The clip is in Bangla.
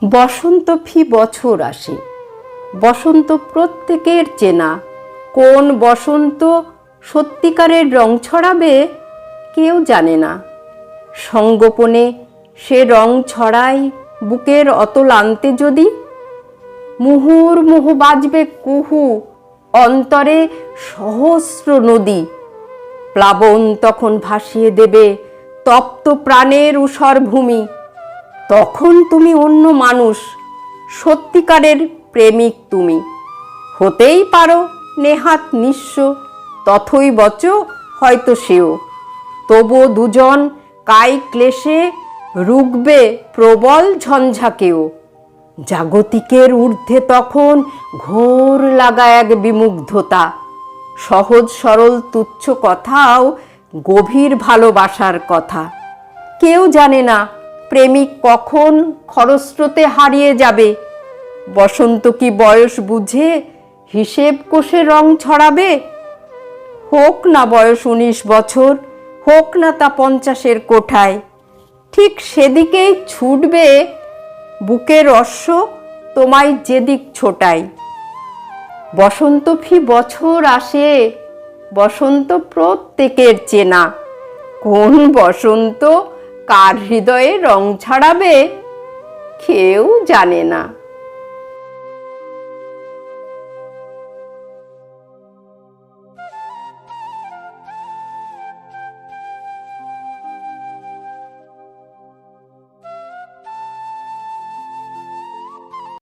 বসন্ত ফি বছর আসে, বসন্ত প্রত্যেকের চেনা। কোন বসন্ত সত্যিকারের রং ছড়াবে কেউ জানে না। সঙ্গোপনে সে রং ছড়ায় বুকের অতল আনতে যদি। মুহুর্মুহু বাজবে কুহু, অন্তরে সহস্র নদী। প্লাবন তখন ভাসিয়ে দেবে তপ্ত প্রাণের ঊষর ভূমি। তখন তুমি অন্য মানুষ, সত্যিকারের প্রেমিক তুমি। হতেই পারো নেহাত নিঃস্ব, তথৈবচ হয়তো সেও। তবু দুজন কায়িক ক্লেশে রুখবে প্রবল ঝঞ্ঝাকেও। জাগতিকের ঊর্ধ্বে তখন ঘোর লাগা এক বিমুগ্ধতা। সহজ সরল তুচ্ছ কথাও গভীর ভালোবাসার কথা। কেউ জানে না প্রেমিক কখন খরস্রোতে হারিয়ে যাবে। বসন্ত কি বয়স বুঝে হিসেব কষে রং ছড়াবে? হোক না বয়স 19 বছর, হোক না তা 50-এর কোঠায়, ঠিক সেদিকেই ছুটবে বুকের অশ্ব তোমায় যেদিক ছোটায়। বসন্ত ফি বছর আসে, বসন্ত প্রত্যেকের চেনা। কোন বসন্ত কার হৃদয়ে রং ছড়াবে কেউ জানে না।